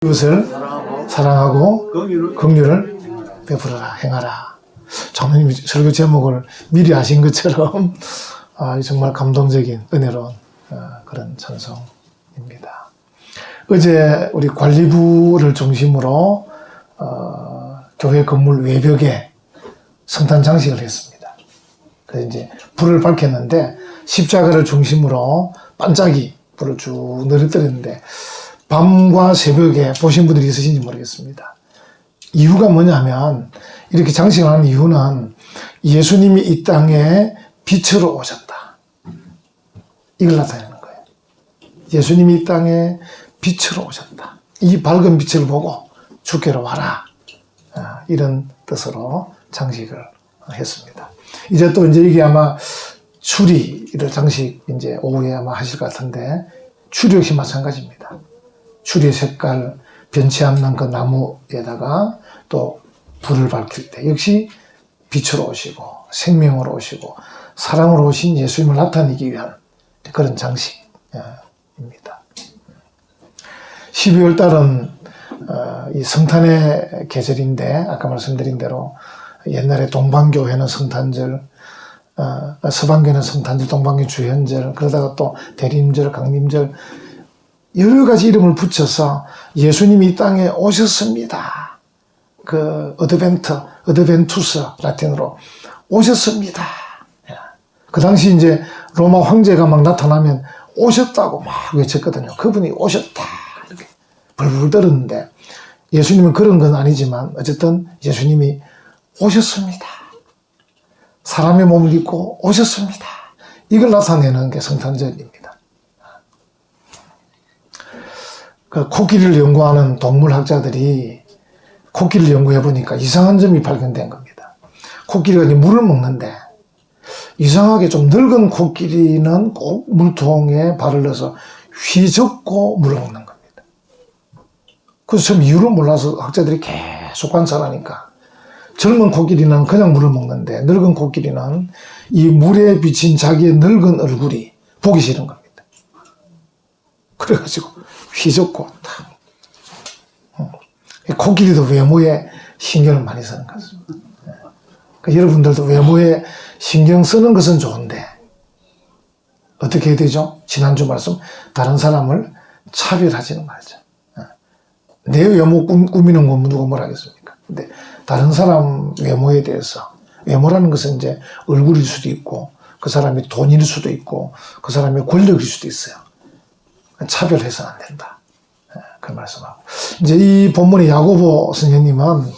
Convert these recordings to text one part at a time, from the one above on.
이웃을 사랑하고 긍휼을 베풀어라 행하라. 장로님이 설교 제목을 미리 아신 것처럼 정말 감동적인 은혜로운 그런 찬송입니다. 어제 우리 관리부를 중심으로 교회 건물 외벽에 성탄 장식을 했습니다. 그래서 이제 불을 밝혔는데 십자가를 중심으로 반짝이 불을 쭉 늘어뜨렸는데 밤과 새벽에 보신 분들이 있으신지 모르겠습니다. 이유가 뭐냐면 이렇게 장식을 하는 이유는 예수님이 이 땅에 빛으로 오셨다. 이걸 나타내는 거예요. 예수님이 이 땅에 빛으로 오셨다. 이 밝은 빛을 보고 주께로 와라. 이런 뜻으로 장식을 했습니다. 이제 또 이제 이게 아마 추리를 장식 이제 오후에 아마 하실 것 같은데 추리 역시 마찬가지입니다. 추리의 색깔 변치 않는 그 나무에다가 또 불을 밝힐 때 역시 빛으로 오시고 생명으로 오시고 사랑으로 오신 예수님을 나타내기 위한 그런 장식입니다. 12월 달은 이 성탄의 계절인데 아까 말씀드린 대로 옛날에 동방교회는 성탄절, 서방교회는 성탄절, 동방교 주현절, 그러다가 또 대림절, 강림절 여러 가지 이름을 붙여서 예수님이 이 땅에 오셨습니다. 그 어드벤투스 라틴어로 오셨습니다. 그 당시 이제 로마 황제가 막 나타나면 오셨다고 막 외쳤거든요. 그분이 오셨다 이렇게 벌벌 떨었는데 예수님은 그런 건 아니지만 어쨌든 예수님이 오셨습니다. 사람의 몸을 입고 오셨습니다. 이걸 나타내는 게 성탄절입니다. 그 코끼리를 연구하는 동물학자들이 코끼리를 연구해 보니까 이상한 점이 발견된 겁니다. 코끼리가 이제 물을 먹는데 이상하게 좀 늙은 코끼리는 꼭 물통에 발을 넣어서 휘젓고 물을 먹는 겁니다. 그래서 처음 이유를 몰라서 학자들이 계속 관찰하니까 젊은 코끼리는 그냥 물을 먹는데 늙은 코끼리는 이 물에 비친 자기의 늙은 얼굴이 보기 싫은 겁니다. 그래가지고 휘젓고 탁. 코끼리도 외모에 신경을 많이 쓰는 것 같습니다. 그러니까 여러분들도 외모에 신경 쓰는 것은 좋은데 어떻게 해야 되죠? 지난주 말씀 다른 사람을 차별하지는 말자. 내 외모 꾸미는 건 누가 뭘 하겠습니까? 근데 다른 사람 외모에 대해서 외모라는 것은 이제 얼굴일 수도 있고 그 사람이 돈일 수도 있고 그 사람의 권력일 수도 있어요. 차별해서는 안 된다. 그 말씀하고. 이제 이 본문의 야고보 선생님은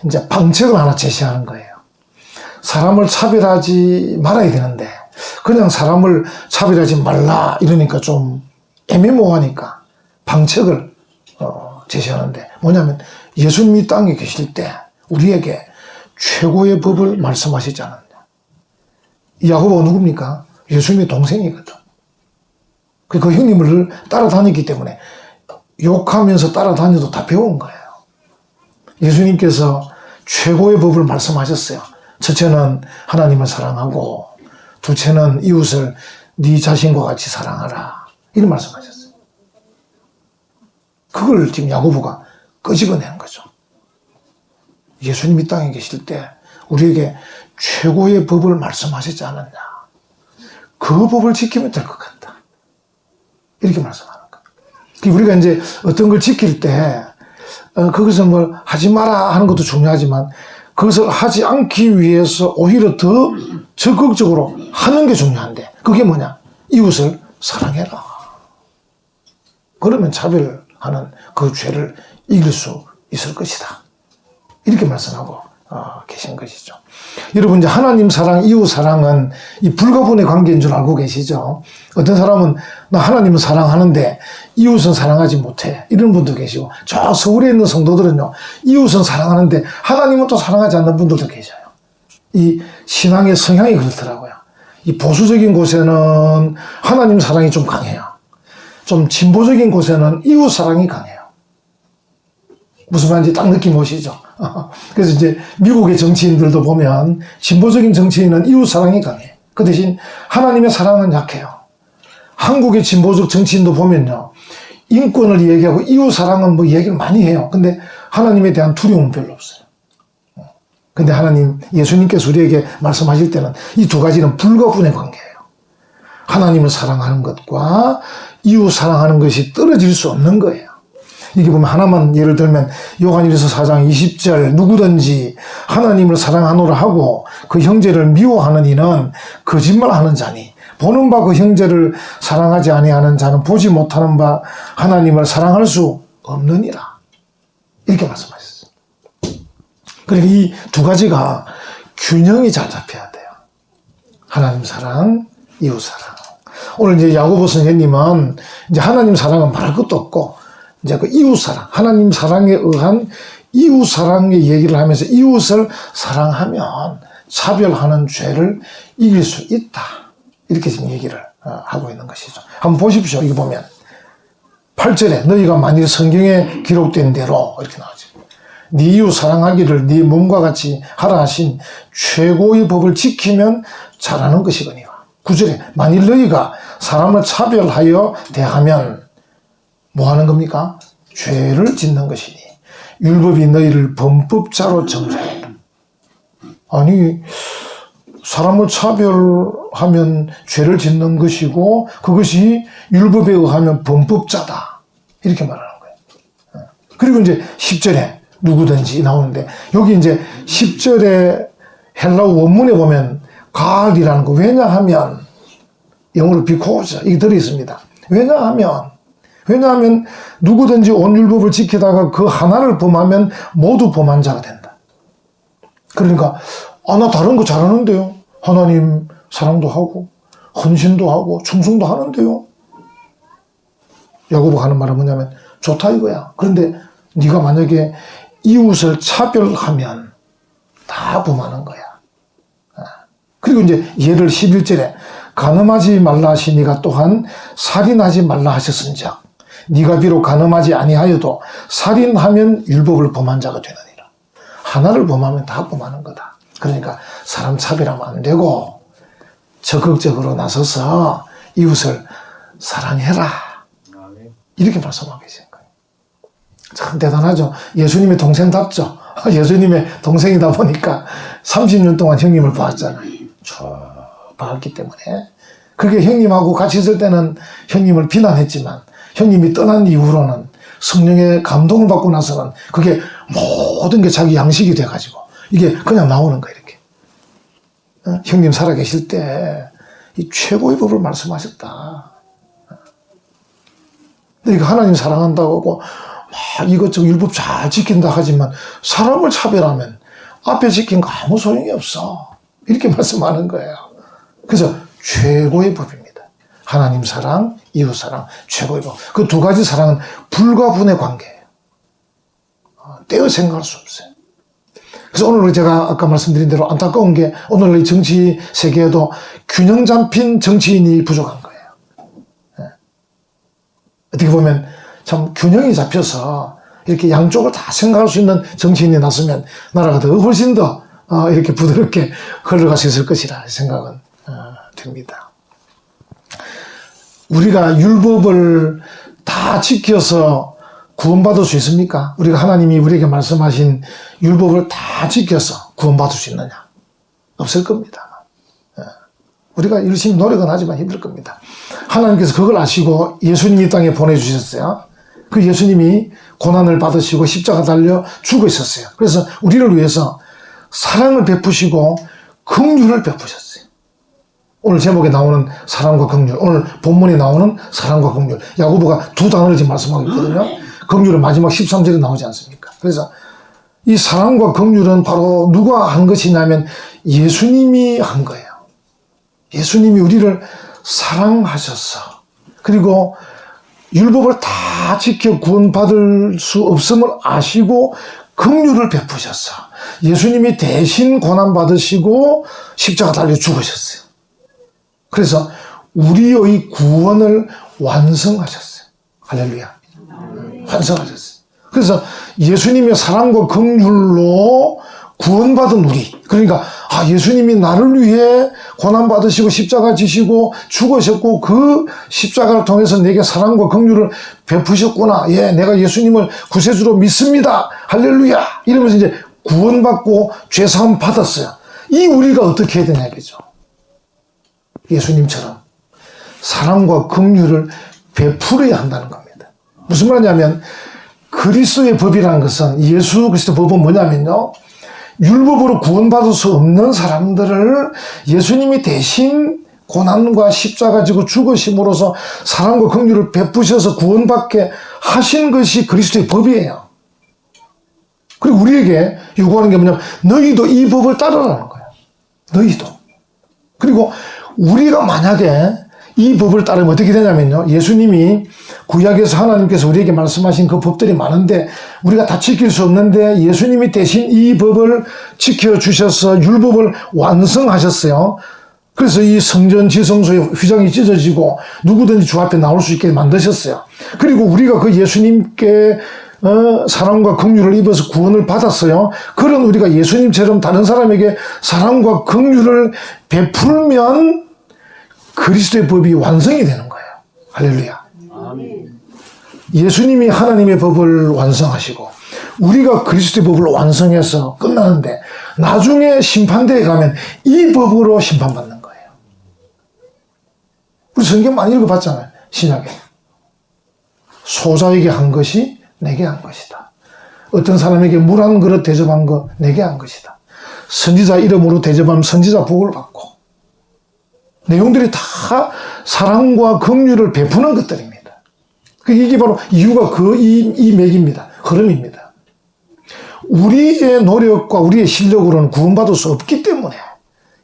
이제 방책을 하나 제시하는 거예요. 사람을 차별하지 말아야 되는데, 그냥 사람을 차별하지 말라 이러니까 좀 애매모호하니까 방책을 제시하는데, 뭐냐면 예수님이 땅에 계실 때 우리에게 최고의 법을 말씀하시지 않았냐. 이 야고보가 누굽니까? 예수님의 동생이거든. 그 형님을 따라다녔기 때문에 욕하면서 따라다녀도 다 배운 거예요. 예수님께서 최고의 법을 말씀하셨어요. 첫째는 하나님을 사랑하고 둘째는 이웃을 네 자신과 같이 사랑하라. 이런 말씀하셨어요. 그걸 지금 야고보가 끄집어내는 거죠. 예수님이 땅에 계실 때 우리에게 최고의 법을 말씀하시지 않았냐. 그 법을 지키면 될 것 같다. 이렇게 말씀하는 거예요. 우리가 이제 어떤 걸 지킬 때, 그것을 뭘 하지 마라 하는 것도 중요하지만, 그것을 하지 않기 위해서 오히려 더 적극적으로 하는 게 중요한데, 그게 뭐냐? 이웃을 사랑해라. 그러면 차별하는 그 죄를 이길 수 있을 것이다. 이렇게 말씀하고 계신 것이죠. 여러분, 이제 하나님 사랑, 이웃 사랑은 이 불가분의 관계인 줄 알고 계시죠? 어떤 사람은 나 하나님은 사랑하는데 이웃은 사랑하지 못해. 이런 분도 계시고, 저 서울에 있는 성도들은요, 이웃은 사랑하는데 하나님은 또 사랑하지 않는 분들도 계셔요. 이 신앙의 성향이 그렇더라고요. 이 보수적인 곳에는 하나님 사랑이 좀 강해요. 좀 진보적인 곳에는 이웃 사랑이 강해요. 무슨 말인지 딱 느낌 오시죠? 그래서 이제 미국의 정치인들도 보면 진보적인 정치인은 이웃 사랑이 강해. 그 대신 하나님의 사랑은 약해요. 한국의 진보적 정치인도 보면요, 인권을 얘기하고 이웃사랑은 뭐 얘기를 많이 해요. 근데 하나님에 대한 두려움은 별로 없어요. 근데 하나님, 예수님께서 우리에게 말씀하실 때는 이 두 가지는 불가분의 관계예요. 하나님을 사랑하는 것과 이웃 사랑하는 것이 떨어질 수 없는 거예요. 이게 보면 하나만 예를 들면 요한일서 4장 20절 누구든지 하나님을 사랑하노라 하고 그 형제를 미워하는 이는 거짓말하는 자니 보는 바 그 형제를 사랑하지 아니하는 자는 보지 못하는 바 하나님을 사랑할 수 없느니라. 이렇게 말씀하셨어요. 그러니까 이 두 가지가 균형이 잘 잡혀야 돼요. 하나님 사랑, 이웃 사랑. 오늘 이제 야고보 선생님은 이제 하나님 사랑은 말할 것도 없고 이제 그 이웃 사랑, 하나님 사랑에 의한 이웃 사랑의 얘기를 하면서 이웃을 사랑하면 차별하는 죄를 이길 수 있다. 이렇게 지금 얘기를 하고 있는 것이죠. 한번 보십시오. 이거 보면 8절에 너희가 만일 성경에 기록된 대로 이렇게 나오죠. 네 이웃 사랑하기를 네 몸과 같이 하라 하신 최고의 법을 지키면 잘하는 것이거니와. 9절에 만일 너희가 사람을 차별하여 대하면 뭐 하는 겁니까? 죄를 짓는 것이니 율법이 너희를 범법자로 정죄해. 아니 사람을 차별하면 죄를 짓는 것이고 그것이 율법에 의하면 범법자다. 이렇게 말하는 거예요. 그리고 이제 10절에 누구든지 나오는데 여기 이제 10절에 헬라어 원문에 보면 가을이라는 거 왜냐하면 영어로 because 이게 들어있습니다. 왜냐하면 누구든지 온 율법을 지키다가 그 하나를 범하면 모두 범한 자가 된다. 그러니까 나 다른 거 잘하는데요. 하나님 사랑도 하고 헌신도 하고 충성도 하는데요. 야고보가 하는 말은 뭐냐면 좋다 이거야. 그런데 네가 만약에 이웃을 차별하면 다 범하는 거야. 그리고 이제 예를 11절에 간음하지 말라 하시니가 또한 살인하지 말라 하셨은즉 네가 비록 간음하지 아니하여도 살인하면 율법을 범한 자가 되느니라. 하나를 범하면 다 범하는 거다. 그러니까 사람 차별하면 안 되고 적극적으로 나서서 이웃을 사랑해라. 이렇게 말씀하고 계신 거예요. 참 대단하죠. 예수님의 동생답죠. 예수님의 동생이다 보니까 30년 동안 형님을 봤잖아요. 봤기 때문에 그게 형님하고 같이 있을 때는 형님을 비난했지만 형님이 떠난 이후로는 성령의 감동을 받고 나서는 그게 모든 게 자기 양식이 돼가지고 이게 그냥 나오는 거예요. 이렇게 형님 살아계실 때 이 최고의 법을 말씀하셨다. 그러니까 하나님 사랑한다고 하고 막 이것저것 율법 잘 지킨다 하지만 사람을 차별하면 앞에 지킨 거 아무 소용이 없어. 이렇게 말씀하는 거예요. 그래서 최고의 법입니다. 하나님 사랑, 이웃 사랑, 최고의 법. 그 두 가지 사랑은 불가분의 관계예요. 떼어 생각할 수 없어요. 그래서 오늘 제가 아까 말씀드린 대로 안타까운 게 오늘의 정치 세계에도 균형 잡힌 정치인이 부족한 거예요. 어떻게 보면 참 균형이 잡혀서 이렇게 양쪽을 다 생각할 수 있는 정치인이 났으면 나라가 더 훨씬 더 이렇게 부드럽게 흘러갈 수 있을 것이라 생각은 듭니다. 우리가 율법을 다 지켜서 구원받을 수 있습니까? 우리가 하나님이 우리에게 말씀하신 율법을 다 지켜서 구원받을 수 있느냐? 없을 겁니다. 우리가 열심히 노력은 하지만 힘들 겁니다. 하나님께서 그걸 아시고 예수님이 땅에 보내주셨어요. 그 예수님이 고난을 받으시고 십자가 달려 죽으셨어요. 그래서 우리를 위해서 사랑을 베푸시고 긍휼을 베푸셨어요. 오늘 제목에 나오는 사랑과 긍휼, 오늘 본문에 나오는 사랑과 긍휼, 야고보가 두 단어를 지금 말씀하고 있거든요. 긍휼은 마지막 13절에 나오지 않습니까? 그래서 이 사랑과 긍휼은 바로 누가 한 것이냐면 예수님이 한 거예요. 예수님이 우리를 사랑하셔서 그리고 율법을 다 지켜 구원받을 수 없음을 아시고 긍휼을 베푸셔서 예수님이 대신 고난받으시고 십자가 달려 죽으셨어요. 그래서 우리의 구원을 완성하셨어요. 할렐루야. 완성하셨어요. 그래서 예수님의 사랑과 긍휼로 구원받은 우리, 그러니까 예수님이 나를 위해 고난받으시고 십자가 지시고 죽으셨고 그 십자가를 통해서 내게 사랑과 긍휼을 베푸셨구나. 예, 내가 예수님을 구세주로 믿습니다. 할렐루야. 이러면서 이제 구원받고 죄사함 받았어요. 이 우리가 어떻게 해야 되냐 이거죠. 예수님처럼 사랑과 긍휼을 베풀어야 한다는 겁니다. 무슨 말이냐면 그리스도의 법이라는 것은 예수 그리스도 법은 뭐냐면요. 율법으로 구원받을 수 없는 사람들을 예수님이 대신 고난과 십자가 지고 죽으심으로써 사랑과 긍휼을 베푸셔서 구원받게 하신 것이 그리스도의 법이에요. 그리고 우리에게 요구하는 게 뭐냐면 너희도 이 법을 따르라는 거예요. 너희도. 그리고 우리가 만약에 이 법을 따르면 어떻게 되냐면요. 예수님이 구약에서 하나님께서 우리에게 말씀하신 그 법들이 많은데 우리가 다 지킬 수 없는데 예수님이 대신 이 법을 지켜주셔서 율법을 완성하셨어요. 그래서 이 성전 지성소의 휘장이 찢어지고 누구든지 주 앞에 나올 수 있게 만드셨어요. 그리고 우리가 그 예수님께 사랑과 긍휼을 입어서 구원을 받았어요. 그런 우리가 예수님처럼 다른 사람에게 사랑과 긍휼을 베풀면 그리스도의 법이 완성이 되는 거예요. 할렐루야. 아멘. 예수님이 하나님의 법을 완성하시고 우리가 그리스도의 법을 완성해서 끝나는데 나중에 심판대에 가면 이 법으로 심판받는 거예요. 우리 성경 많이 읽어봤잖아요. 신약에. 소자에게 한 것이 내게 한 것이다. 어떤 사람에게 물 한 그릇 대접한 거 내게 한 것이다. 선지자 이름으로 대접하면 선지자 복을 받고 내용들이 다 사랑과 긍휼을 베푸는 것들입니다. 이게 바로 이유가 이 맥입니다. 흐름입니다. 우리의 노력과 우리의 실력으로는 구원받을 수 없기 때문에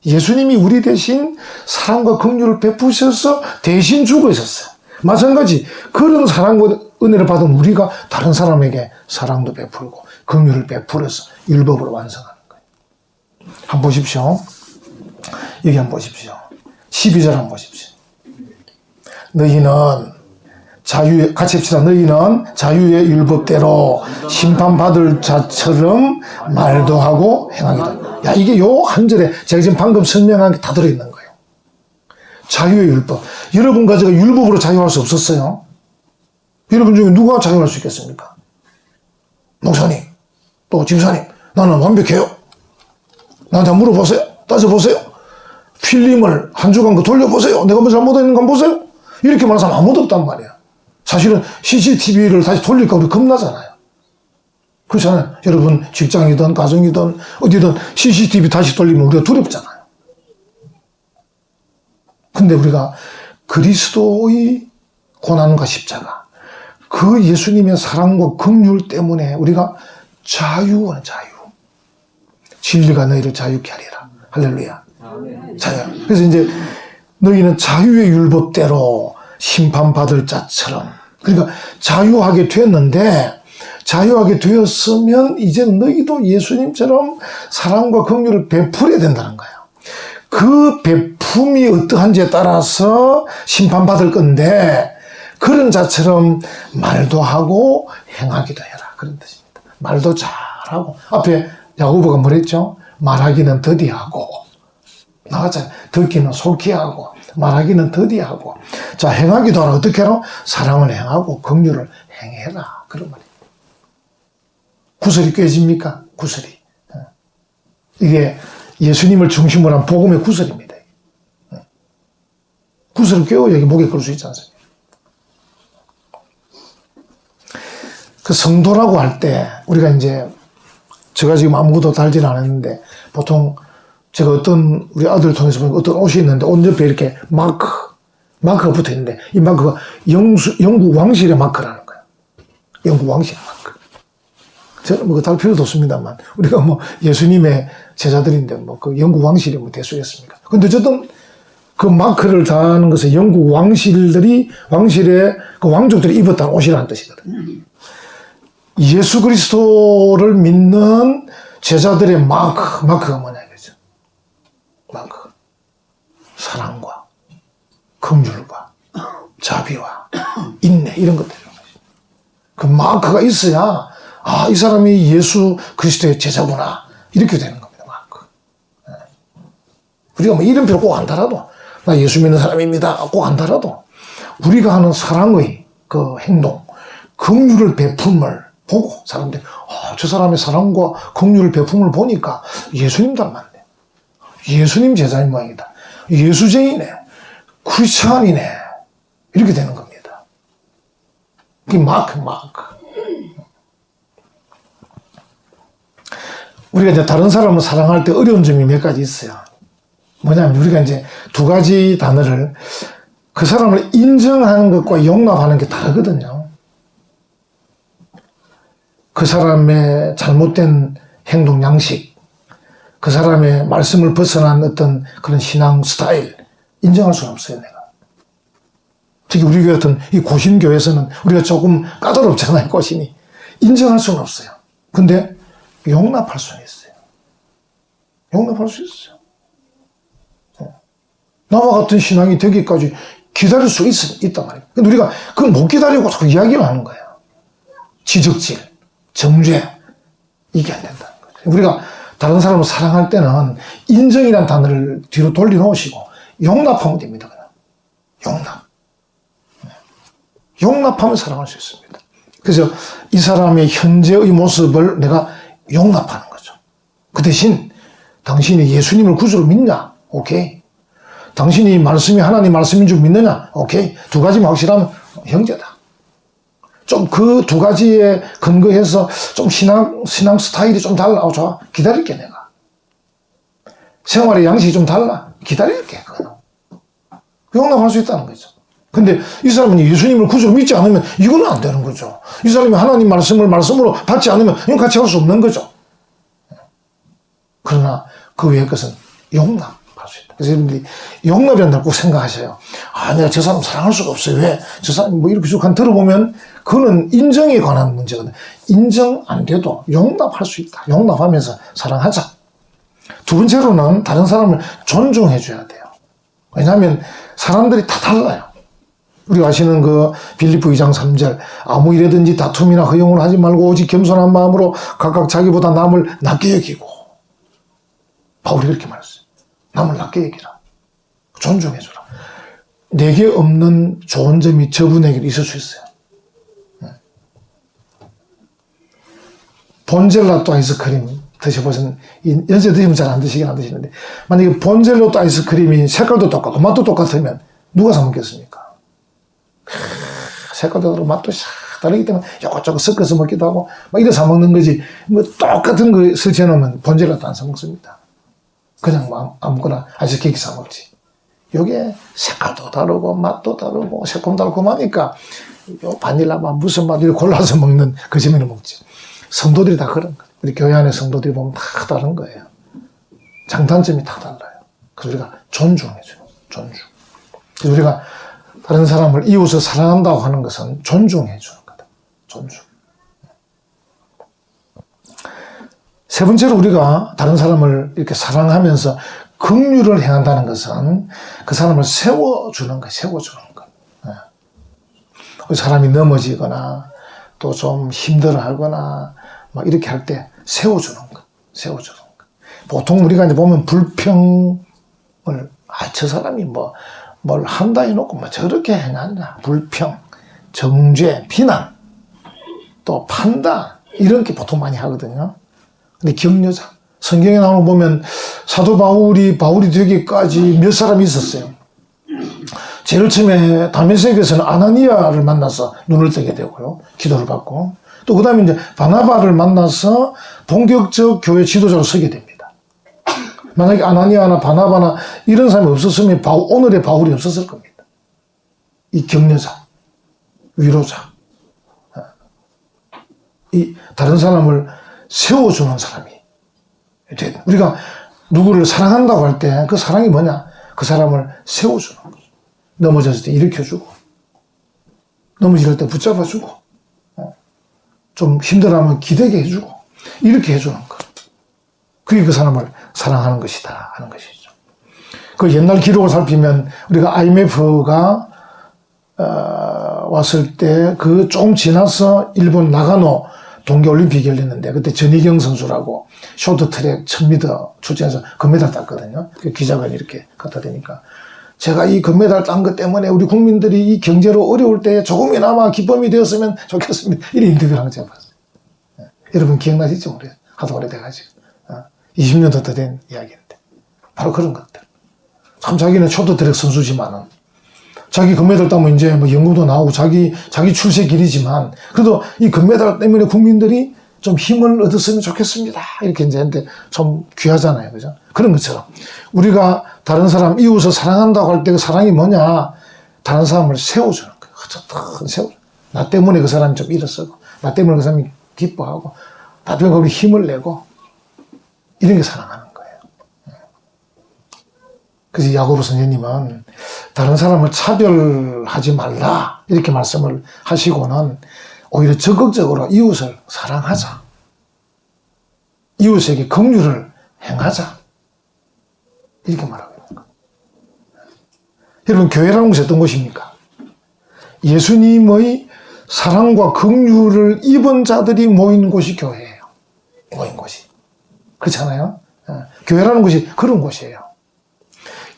예수님이 우리 대신 사랑과 긍휼을 베푸셔서 대신 죽으셨어요. 마찬가지 그런 사랑과 은혜를 받은 우리가 다른 사람에게 사랑도 베풀고 긍휼을 베풀어서 율법을 완성하는 거예요. 한번 보십시오. 여기 한번 보십시오. 12절 한번 보십시오. 너희는 같이 합시다. 너희는 자유의 율법대로 심판받을 자처럼 말도 하고 행하기도. 야, 이게 요 한 절에 제가 지금 방금 설명한 게 다 들어있는 거예요. 자유의 율법. 여러분과 제가 율법으로 자유할 수 없었어요. 여러분 중에 누가 자유할 수 있겠습니까? 목사님, 또 집사님, 나는 완벽해요. 나한테 물어보세요. 따져보세요. 필름을 한 주간 그 돌려보세요. 내가 뭐 잘못했는 건 보세요. 이렇게 말하는 사람 아무도 없단 말이야. 사실은 CCTV를 다시 돌릴까 우리 겁나잖아요. 그렇잖아요. 여러분 직장이든 가정이든 어디든 CCTV 다시 돌리면 우리가 두렵잖아요. 근데 우리가 그리스도의 고난과 십자가, 그 예수님의 사랑과 긍휼 때문에 우리가 자유한 자유. 진리가 너희를 자유케 하리라. 할렐루야. 자유. 그래서 이제 너희는 자유의 율법대로 심판받을 자처럼. 그러니까 자유하게 됐는데 자유하게 되었으면 이제 너희도 예수님처럼 사랑과 긍휼을 베풀어야 된다는 거예요. 그 베품이 어떠한지에 따라서 심판받을 건데 그런 자처럼 말도 하고 행하기도 해라. 그런 뜻입니다. 말도 잘하고. 앞에 야고보가 뭐랬죠? 말하기는 더디하고. 나왔잖아요. 듣기는 속히 하고 말하기는 더디하고. 자, 행하기도 하라. 어떻게 하라? 사랑을 행하고 긍휼을 행해라. 그런 말이에요. 구슬이 꿰집니까? 구슬이. 이게 예수님을 중심으로 한 복음의 구슬입니다. 구슬을 꿰어 여기 목에 걸 수 있지 않습니까? 그 성도라고 할 때 우리가 이제 제가 지금 아무것도 달지는 않았는데 보통 제가 어떤 우리 아들 통해서 어떤 옷이 있는데 옷 옆에 이렇게 마크가 붙어 있는데 이 마크가 영국 왕실의 마크라는 거예요. 영국 왕실의 마크. 저는 뭐 달 필요도 없습니다만 우리가 뭐 예수님의 제자들인데 뭐 그 영국 왕실이 뭐 대수겠습니까? 근데 어쨌든 그 마크를 다는 것은 영국 왕실의 그 왕족들이 입었다는 옷이라는 뜻이거든요. 예수 그리스도를 믿는 제자들의 마크가 뭐냐 이거죠. 마크. 사랑과 긍휼과 자비와 인내 이런 것들이죠. 그 마크가 있어야 이 사람이 예수 그리스도의 제자구나 이렇게 되는 겁니다. 마크. 우리가 뭐 이름표를 꼭 안 달아도, 나 예수 믿는 사람입니다 꼭 안 달아도, 우리가 하는 사랑의 그 행동, 긍휼을 베품을 보고 사람들이 저 사람의 사랑과 긍휼을 베품을 보니까 예수님 닮았네, 예수님 제자인 모양이다, 예수쟁이네, 크리스찬이네, 이렇게 되는 겁니다. 이게 마크. 우리가 이제 다른 사람을 사랑할 때 어려운 점이 몇 가지 있어요. 뭐냐면 우리가 이제 두 가지 단어를, 그 사람을 인정하는 것과 용납하는 게 다르거든요. 그 사람의 잘못된 행동 양식, 그 사람의 말씀을 벗어난 어떤 그런 신앙 스타일, 인정할 수는 없어요, 내가. 특히 우리 교회 같은 이 고신교회에서는 우리가 조금 까다롭잖아요, 고신이. 인정할 수는 없어요. 근데 용납할 수는 있어요. 용납할 수 있어요. 나와 같은 신앙이 되기까지 기다릴 수 있단 말이에요. 근데 우리가 그걸 못 기다리고 자꾸 이야기를 하는 거예요. 지적질, 정죄, 이게 안 된다는 거죠. 우리가 다른 사람을 사랑할 때는 인정이라는 단어를 뒤로 돌려놓으시고 용납하면 됩니다. 그냥 용납하면 사랑할 수 있습니다. 그래서 이 사람의 현재의 모습을 내가 용납하는 거죠. 그 대신 당신이 예수님을 구주로 믿냐? 오케이. 당신이 말씀이 하나님 말씀인 줄 믿느냐? 오케이. 두 가지만 확실하면 형제다. 좀 그 두 가지에 근거해서 좀 신앙 스타일이 좀 달라. 좋아. 기다릴게, 내가. 생활의 양식이 좀 달라. 기다릴게, 그거는. 용납할 수 있다는 거죠. 근데 이 사람은 예수님을 구주로 믿지 않으면 이거는 안 되는 거죠. 이 사람이 하나님 말씀을 말씀으로 받지 않으면 이건 같이 할 수 없는 거죠. 그러나 그 외의 것은 용납할 수 있다. 그래서 여러분들이 용납이란다고 꼭 생각하셔요. 내가 저 사람 사랑할 수가 없어요. 왜? 저 사람 뭐 이렇게 쭉 들어보면 그거는 인정에 관한 문제거든. 인정 안 돼도 용납할 수 있다. 용납하면서 사랑하자. 두 번째로는 다른 사람을 존중해 줘야 돼요. 왜냐하면 사람들이 다 달라요. 우리가 아시는 그 빌립보 2장 3절, 아무 일에든지 다툼이나 허용을 하지 말고 오직 겸손한 마음으로 각각 자기보다 남을 낮게 여기고, 바울이 그렇게 말했어요. 남을 낮게 여기라. 존중해주라. 내게 없는 좋은 점이 저분에게 있을 수 있어요. 본젤라또 아이스크림 드셔보신, 연세 드시면 잘 안 드시긴 안 드시는데, 만약에 본젤라또 아이스크림이 색깔도 똑같고 맛도 똑같으면 누가 사 먹겠습니까? 색깔도 다르고 맛도 다르기 때문에 요것저것 섞어서 먹기도 하고 막 이래 사 먹는 거지, 뭐 똑같은 거 설치해놓으면 본젤라도 안 사 먹습니다. 그냥 아무거나 아이스케이크 사 먹지. 요게 색깔도 다르고 맛도 다르고 새콤달콤하니까 요 바닐라 맛 무슨 맛 이렇게 골라서 먹는 그 재미를 먹지. 성도들이 다 그런 거예요. 우리 교회 안에 성도들이 보면 다 다른 거예요. 장단점이 다 달라요. 그래서 우리가 존중해줘요. 존중. 그래서 우리가 다른 사람을 이웃을 사랑한다고 하는 것은 존중해주는 거다. 존중. 세 번째로 우리가 다른 사람을 이렇게 사랑하면서 긍휼을 행한다는 것은 그 사람을 세워주는 거예요. 세워주는 것. 사람이 넘어지거나 또 좀 힘들어하거나 막 이렇게 할 때 세워주는 것. 세워주는 것. 보통 우리가 이제 보면 불평을, 저 사람이 뭘 한다 해놓고 뭐 저렇게 행하냐. 불평, 정죄, 비난, 또 판단, 이런 게 보통 많이 하거든요. 근데 격려자. 성경에 나오는 거 보면 사도 바울이 되기까지 몇 사람이 있었어요. 제일 처음에 다메섹에서는 아나니아를 만나서 눈을 뜨게 되고요. 기도를 받고. 또 그 다음에 이제 바나바를 만나서 본격적 교회 지도자로 서게 됩니다. 만약에 아나니아나 바나바나 이런 사람이 없었으면 오늘의 바울이 없었을 겁니다. 이 격려자, 위로자, 이 다른 사람을 세워주는 사람이. 우리가 누구를 사랑한다고 할 때 그 사랑이 뭐냐? 그 사람을 세워주는 거죠. 넘어졌을 때 일으켜주고, 넘어질 때 붙잡아주고, 좀 힘들어하면 기대게 해주고, 이렇게 해주는 것. 그게 그 사람을 사랑하는 것이다 하는 것이죠. 그 옛날 기록을 살피면 우리가 IMF가 왔을 때 그 조금 지나서 일본 나가노 동계올림픽 열렸는데 그때 전희경 선수라고 쇼트트랙 1000m 출전해서 금메달 땄거든요. 그 기자가 이렇게 갖다 대니까 제가 이 금메달 딴 것 때문에 우리 국민들이 이 경제로 어려울 때 조금이나마 기쁨이 되었으면 좋겠습니다. 이런 인터뷰를 한 거 제가 봤어요. 여러분 기억나시죠? 우리 하도 오래돼가지고 20년도 더 된 이야기인데 바로 그런 것들. 참 자기는 쇼트트랙 선수지만은 자기 금메달 따면 이제 뭐 연금도 나오고 자기 출세 길이지만 그래도 이 금메달 때문에 국민들이 좀 힘을 얻었으면 좋겠습니다. 이렇게 이제 했는데 좀 귀하잖아요. 그죠? 그런 것처럼 우리가 다른 사람 이웃을 사랑한다고 할 때 그 사랑이 뭐냐? 다른 사람을 세워주는 거예요. 어쨌든 세워. 나 때문에 그 사람이 좀 일어서고 나 때문에 그 사람이 기뻐하고 나 때문에 우리 힘을 내고 이런 게 사랑하는 거예요. 그래서 야고보 선생님은 다른 사람을 차별하지 말라 이렇게 말씀을 하시고는 오히려 적극적으로 이웃을 사랑하자. 이웃에게 긍휼을 행하자. 이렇게 말하고 있는 거예요. 여러분 교회라는 것이 어떤 것입니까? 예수님의 사랑과 긍휼을 입은 자들이 모인 곳이 교회예요. 모인 곳이. 그렇잖아요? 교회라는 것이 그런 곳이에요.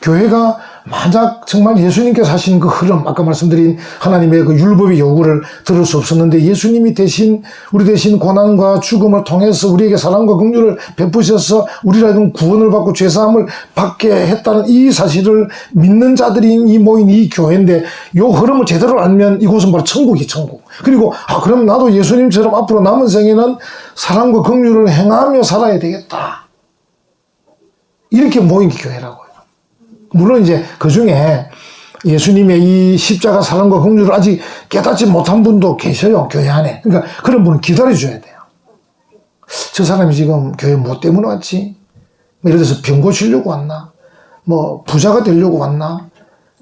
교회가 만약 정말 예수님께서 하신 그 흐름, 아까 말씀드린 하나님의 그 율법의 요구를 들을 수 없었는데 예수님이 대신, 우리 대신 고난과 죽음을 통해서 우리에게 사랑과 긍휼을 베푸셔서 우리라는 구원을 받고 죄사함을 받게 했다는 이 사실을 믿는 자들이 모인 이 교회인데 이 흐름을 제대로 알면 이곳은 바로 천국이 천국. 그리고 그럼 나도 예수님처럼 앞으로 남은 생에는 사랑과 긍휼을 행하며 살아야 되겠다. 이렇게 모인 게 교회라고요. 물론 이제 그 중에 예수님의 이 십자가 사랑과 긍휼을 아직 깨닫지 못한 분도 계셔요. 교회 안에. 그러니까 그런 분은 기다려줘야 돼요. 저 사람이 지금 교회 뭐 때문에 왔지? 뭐 예를 들어서 병 고치려고 왔나? 뭐 부자가 되려고 왔나?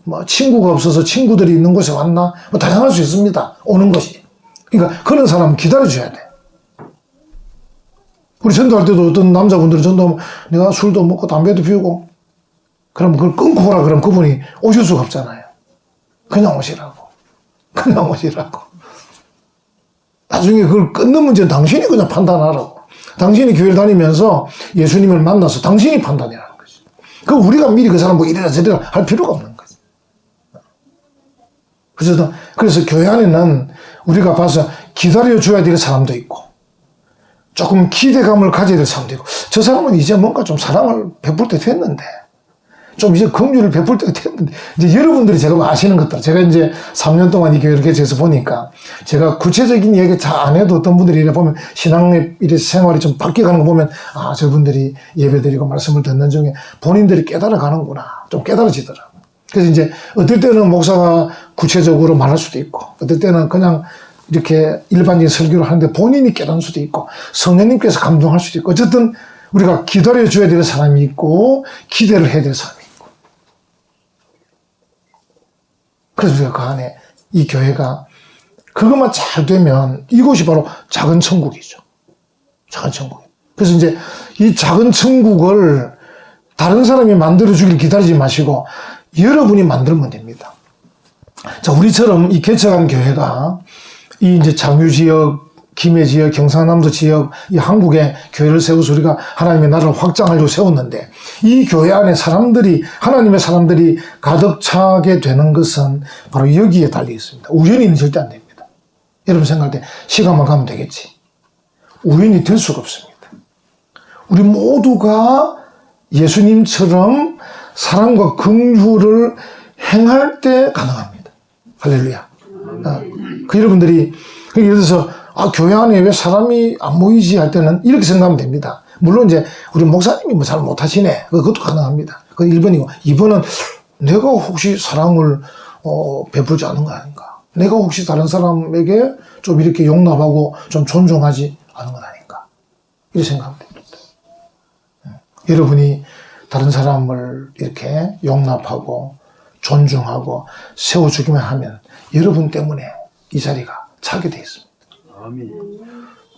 뭐 친구가 없어서 친구들이 있는 곳에 왔나? 뭐 다양할 수 있습니다. 오는 것이. 그러니까 그런 사람은 기다려줘야 돼. 우리 전도할 때도 어떤 남자분들은 전도하면 내가 술도 먹고 담배도 피우고 그럼 그걸 끊고 오라 그러면 그분이 오실 수가 없잖아요. 그냥 오시라고. 그냥 오시라고. 나중에 그걸 끊는 문제는 당신이 그냥 판단하라고. 당신이 교회를 다니면서 예수님을 만나서 당신이 판단이라는 거지. 그럼 우리가 미리 그 사람 뭐 이래라 저래라 할 필요가 없는 거지. 그래서 교회 안에는 우리가 봐서 기다려줘야 될 사람도 있고 조금 기대감을 가져야 될 사람도 있고 저 사람은 이제 뭔가 좀 사랑을 베풀 때 됐는데 좀 이제 긍휼을 베풀 때가 됐는데, 이제 여러분들이 제가 아시는 것들, 제가 이제 3년 동안 이 교회를 개최해서 보니까, 제가 구체적인 얘기 잘 안 해도 어떤 분들이 이래 보면, 신앙의 생활이 좀 바뀌어가는 거 보면, 저분들이 예배 드리고 말씀을 듣는 중에 본인들이 깨달아 가는구나. 좀 깨달아지더라고요. 그래서 이제, 어떨 때는 목사가 구체적으로 말할 수도 있고, 어떨 때는 그냥 이렇게 일반적인 설교를 하는데 본인이 깨닫는 수도 있고, 성령님께서 감동할 수도 있고, 어쨌든 우리가 기다려줘야 될 사람이 있고, 기대를 해야 될 사람이 있고. 그래서 우리가 그 안에 이 교회가 그것만 잘 되면 이곳이 바로 작은 천국이죠. 작은 천국. 그래서 이제 이 작은 천국을 다른 사람이 만들어주길 기다리지 마시고 여러분이 만들면 됩니다. 자, 우리처럼 이 개척한 교회가 이 이제 장유 지역, 김해 지역, 경상남도 지역, 이 한국에 교회를 세워서 우리가 하나님의 나라를 확장하려고 세웠는데 이 교회 안에 사람들이, 하나님의 사람들이 가득 차게 되는 것은 바로 여기에 달려 있습니다. 우연히는 절대 안 됩니다. 여러분 생각할 때 시간만 가면 되겠지. 우연히 될 수가 없습니다. 우리 모두가 예수님처럼 사랑과 긍휼을 행할 때 가능합니다. 할렐루야. 그 여러분들이, 예를 들어서 교회 안에 왜 사람이 안 모이지 할 때는 이렇게 생각하면 됩니다. 물론 이제 우리 목사님이 뭐 잘 못하시네. 그것도 가능합니다. 그건 1번이고 2번은 내가 혹시 사랑을 베풀지 않은 거 아닌가? 내가 혹시 다른 사람에게 좀 이렇게 용납하고 좀 존중하지 않은 건 아닌가? 이렇게 생각하면 됩니다. 여러분이 다른 사람을 이렇게 용납하고 존중하고 세워주기만 하면 여러분 때문에 이 자리가 차게 돼 있습니다.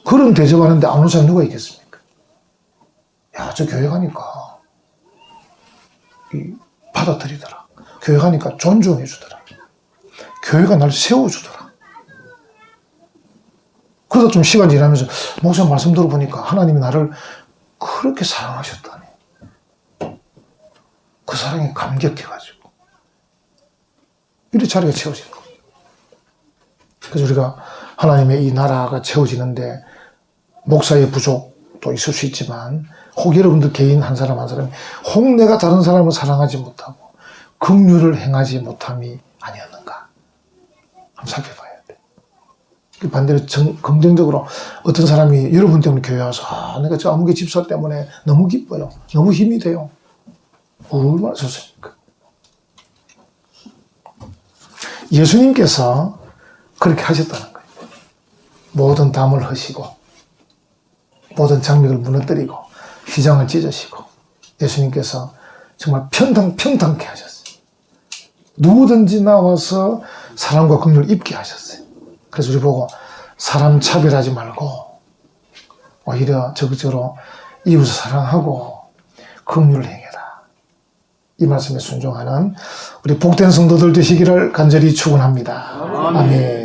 그런 대접하는데 안 오는 사람이 누가 있겠습니까? 야, 저 교회 가니까 받아들이더라. 교회 가니까 존중해 주더라. 교회가 날 세워주더라. 그러다 좀 시간이 지나면서 목사님 말씀 들어보니까 하나님이 나를 그렇게 사랑하셨다니. 그 사랑에 감격해가지고 이리 자리가 채워지는 겁니다. 그래서 우리가 하나님의 이 나라가 채워지는데 목사의 부족도 있을 수 있지만 혹 여러분들 개인 한 사람 한 사람이 혹 내가 다른 사람을 사랑하지 못하고 긍휼을 행하지 못함이 아니었는가 한번 살펴봐야 돼. 반대로 긍정적으로 어떤 사람이 여러분 때문에 교회 와서 내가 저 아무개 집사 때문에 너무 기뻐요. 너무 힘이 돼요. 얼마나 좋습니까? 예수님께서 그렇게 하셨다는 거예요. 모든 담을 허시고 모든 장벽을 무너뜨리고 휘장을 찢으시고 예수님께서 정말 평탄케 하셨어요. 누구든지 나와서 사랑과 긍휼을 입게 하셨어요. 그래서 우리 보고 사람 차별하지 말고 오히려 적극적으로 이웃을 사랑하고 긍휼을 행해라. 이 말씀에 순종하는 우리 복된 성도들 되시기를 간절히 축원합니다. 아멘.